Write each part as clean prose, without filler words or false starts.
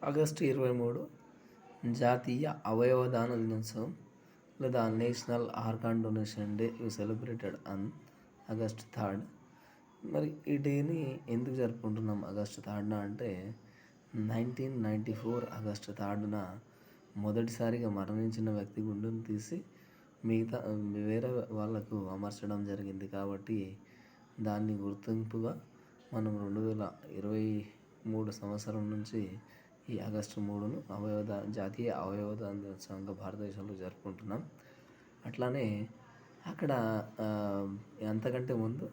August 23 జాతీయ అవయవదాన దినోత్సవం లేదా national organ donation day celebrated on August 3. మరి ఈ డేని ఎందుకు జరుపుకుంటున్నాం ఆగస్టు 3న అంటే 1994 ఆగస్టు 3న మొదటిసారిగా మరణించిన వ్యక్తి గుండెను తీసి మిగతా వేరే వాళ్ళకు అమర్చడం జరిగింది. కాబట్టి దాన్ని గుర్తింపుగా మనం 2023 సంవత్సరం నుంచి ఈ ఆగస్టు 3ను జాతీయ అవయవదాన దినోత్సవంగా భారతదేశంలో జరుపుకుంటున్నాం. అట్లానే అక్కడ అంతకంటే ముందు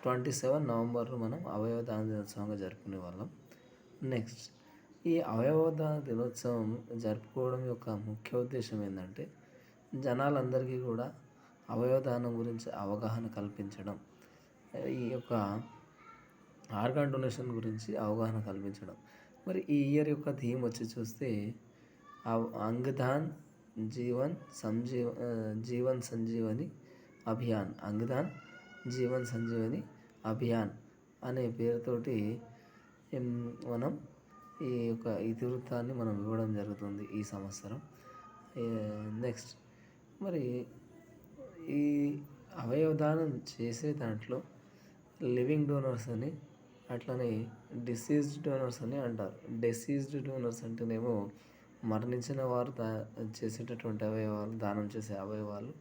27 నవంబర్ను మనం అవయవదాన దినోత్సవంగా జరుపుకునే వాళ్ళం. నెక్స్ట్ ఈ అవయవదాన దినోత్సవం జరుపుకోవడం యొక్క ముఖ్య ఉద్దేశం ఏంటంటే జనాలందరికీ కూడా అవయవదానం గురించి అవగాహన కల్పించడం, ఈ యొక్క ఆర్గాన్ డొనేషన్ గురించి అవగాహన కల్పించడం. మరి ఈ ఇయర్ యొక్క థీమ్ వచ్చి చూస్తే అంగదాన్ జీవన్ సంజీవని అభియాన్, అంగదాన్ జీవన్ సంజీవని అభియాన్ అనే పేరుతోటి మనం ఈ యొక్క ఇతివృత్తాన్ని మనం ఇవ్వడం జరుగుతుంది ఈ సంవత్సరం. నెక్స్ట్ మరి ఈ అవయవదానం చేసే దాంట్లో లివింగ్ డోనర్స్ అని, అట్లనే డిసీజ్డ్ డోనర్స్ అని అంటారు. డిసీజ్డ్ డోనర్స్ అంటేనేమో మరణించిన వారు చేసేటటువంటి అవయవాలు, దానం చేసే అవయవాలు.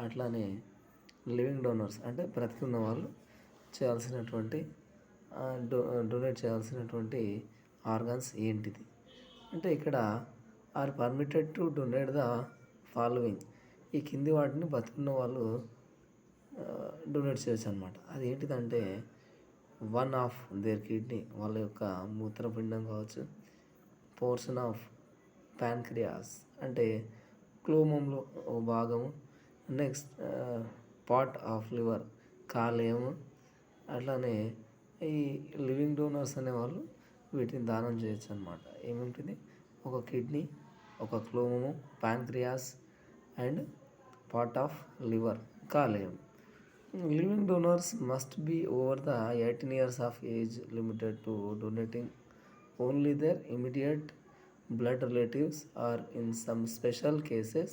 అట్లానే లివింగ్ డోనర్స్ అంటే బ్రతికున్న వాళ్ళు చేయాల్సినటువంటి డొనేట్ చేయాల్సినటువంటి ఆర్గాన్స్ ఏంటిది అంటే ఇక్కడ are permitted to donate the following, ఈ కింది వాటిని బతుకున్న వాళ్ళు డొనేట్ చేయొచ్చు అనమాట. అది ఏంటిదంటే 1 ఆఫ్ దేర్ కిడ్నీ, వాళ్ళ యొక్క మూత్రపిండం కావచ్చు, పోర్షన్ ఆఫ్ ప్యాన్క్రియాస్ అంటే క్లోమంలో ఓ భాగము, నెక్స్ట్ పార్ట్ ఆఫ్ లివర్ కాలేయము. అట్లానే ఈ లివింగ్ డోనర్స్ అనేవాళ్ళు వీటిని దానం చేయొచ్చు అనమాట. ఏమిటిది, ఒక కిడ్నీ, ఒక క్లోమము, pancreas and part of liver కాలేయం. Living donors must be over the 18 years of age, limited to donating only their immediate blood relatives or in some special cases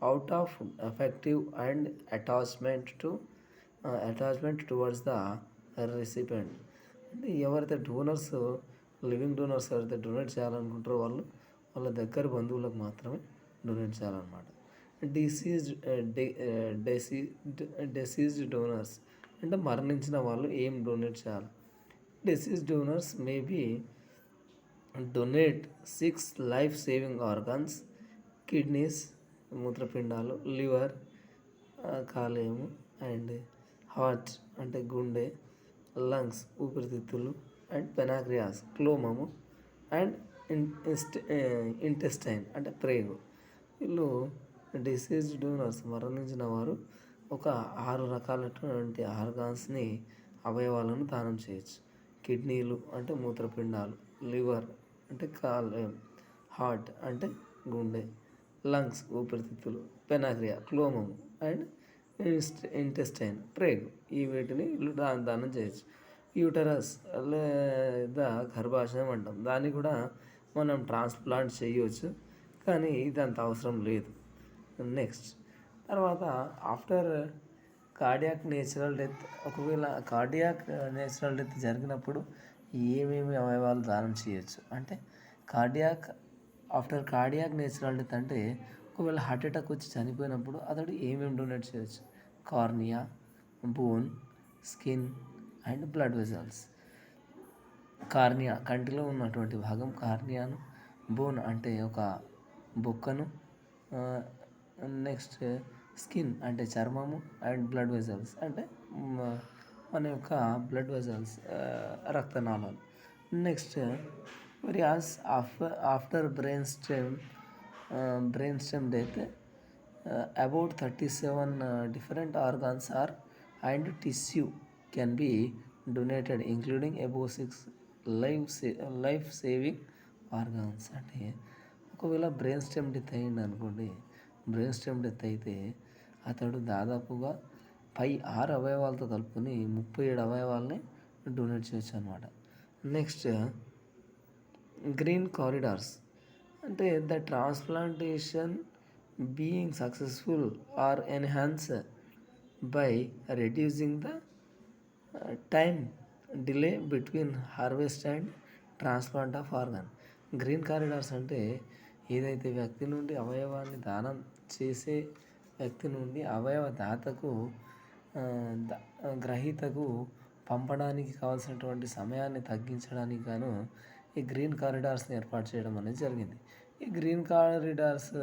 out of affective and attachment towards the recipient. అంటే ఎవరైతే donors, living donors ఎవరైతే donate చేయాలనుకుంటారో వాళ్ళ దగ్గర బంధువులకు మాత్రమే donate చేయాలన్నమాట. Diseased donors అంటే మరణించిన వాళ్ళు ఏం డొనేట్ చేయాలి. Deceased donors may be donate 6 life saving organs, kidneys మూత్రపిండాలు, లివర్ కాలేయము అండ్ హార్ట్ అంటే గుండె, లంగ్స్ ఊపిరితిత్తులు అండ్ పెనాక్రియాస్ క్లోమము అండ్ ఇంటెస్టైన్ అంటే ప్రేగు. వీళ్ళు డిసీజ్డ్ డోనర్స్ మరణించిన వారు ఒక 6 రకాలైనటువంటి ఆర్గాన్స్ని, అవయవాలను దానం చేయొచ్చు. కిడ్నీలు అంటే మూత్రపిండాలు, లివర్ అంటే కాలేయం, హార్ట్ అంటే గుండె, లంగ్స్ ఊపిరితిత్తులు, పెనాక్రియా క్లోమము అండ్ ఇంటెస్టైన్ ప్రేగు. ఈ వీటిని దానం చేయొచ్చు. యూటరస్ లేదా గర్భాశయం అంటాం, దాన్ని కూడా మనం ట్రాన్స్ప్లాంట్ చేయవచ్చు, కానీ ఇదంత అవసరం లేదు. నెక్స్ట్ తర్వాత ఆఫ్టర్ కార్డియాక్ నేచురల్ డెత్, ఒకవేళ కార్డియాక్ నేచురల్ డెత్ జరిగినప్పుడు ఏమేమి అవయవాలు దానం చేయొచ్చు అంటే ఆఫ్టర్ కార్డియాక్ నేచురల్ డెత్ అంటే ఒకవేళ హార్ట్ అటాక్ వచ్చి చనిపోయినప్పుడు అతడు ఏమేమి డొనేట్ చేయొచ్చు. Cornea, bone, skin and blood vessels. Cornea కంటిలో ఉన్నటువంటి భాగం కార్నియాను, బోన్ అంటే ఒక బొక్కను, నెక్స్ట్ స్కిన్ అంటే చర్మము అండ్ బ్లడ్ వెజల్స్ అంటే మన యొక్క బ్లడ్ వెజల్స్ రక్తనాళాలు. నెక్స్ట్ మరి after brain stem death about 37 different organs and tissue can be donated including above 6 life saving organs. అంటే ఒకవేళ బ్రెయిన్ స్టెమ్ డెత్ అయ్యింది అనుకోండి, బ్రెయిన్ స్టెమ్ డెత్ అయితే అతడు దాదాపుగా పై 6 అవయవాలతో కలుపుకొని 37 అవయవాలని డొనేట్ చేయొచ్చు అనమాట. నెక్స్ట్ గ్రీన్ కారిడార్స్ అంటే the transplantation being successful or enhance by reducing the time delay between harvest and transplant of organ. Green corridors అంటే ఏదైతే వ్యక్తి నుండి అవయవాన్ని దానం చేసే వ్యక్తి నుండి అవయవ దాతకు గ్రహీతకు పంపడానికి కావాల్సినటువంటి సమయాన్ని తగ్గించడానికి గాను ఈ గ్రీన్ కారిడార్స్ని ఏర్పాటు చేయడం అనేది జరిగింది. ఈ గ్రీన్ కారిడార్స్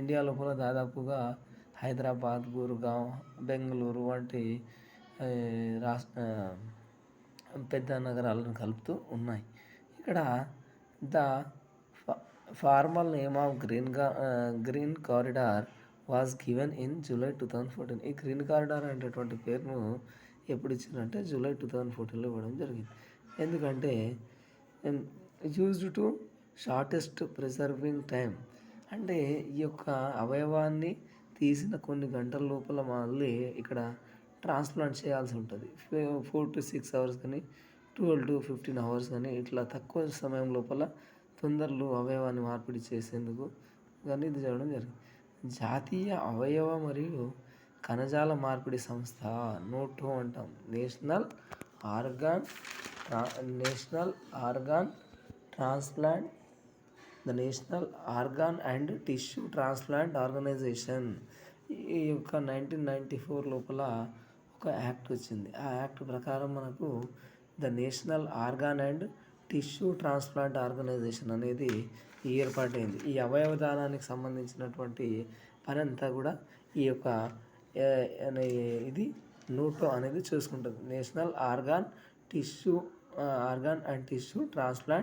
ఇండియా లోపల దాదాపుగా హైదరాబాద్, గురుగాం, బెంగళూరు వంటి పెద్ద నగరాలను కలుపుతూ ఉన్నాయి. ఇక్కడ the formal name of green corridor was given in July 2014. ఈ గ్రీన్ కారిడార్ అనేటటువంటి పేరును ఎప్పుడు ఇచ్చారంటే జూలై 2014లో ఇవ్వడం జరిగింది. ఎందుకంటే used to shortest preserving time, అంటే ఈ యొక్క అవయవాన్ని తీసిన కొన్ని గంటల లోపల మళ్ళీ ఇక్కడ ట్రాన్స్ప్లాంట్ చేయాల్సి ఉంటుంది. 4 to 6 hours కానీ 12 to 15 hours కానీ ఇట్లా తక్కువ సమయం లోపల తొందరలో అవయవాన్ని మార్పిడి చేసేందుకు కానీ ఇది చేయడం జరిగింది. జాతీయ అవయవ మరియు కణజాల మార్పిడి సంస్థ నోటో అంటాం. National organ transplant the national organ and tissue transplant organization ఈ యొక్క 1994 లోపల ఒక యాక్ట్ వచ్చింది. ఆ యాక్ట్ ప్రకారం మనకు the national organ and tissue transplant organization అనేది ఏర్పాటైంది. ఈ అవయవ దానానికి సంబంధించినటువంటి పని అంతా కూడా ఈ యొక్క ఇది నోటో అనేది చూసుకుంటుంది. National organ and tissue transplant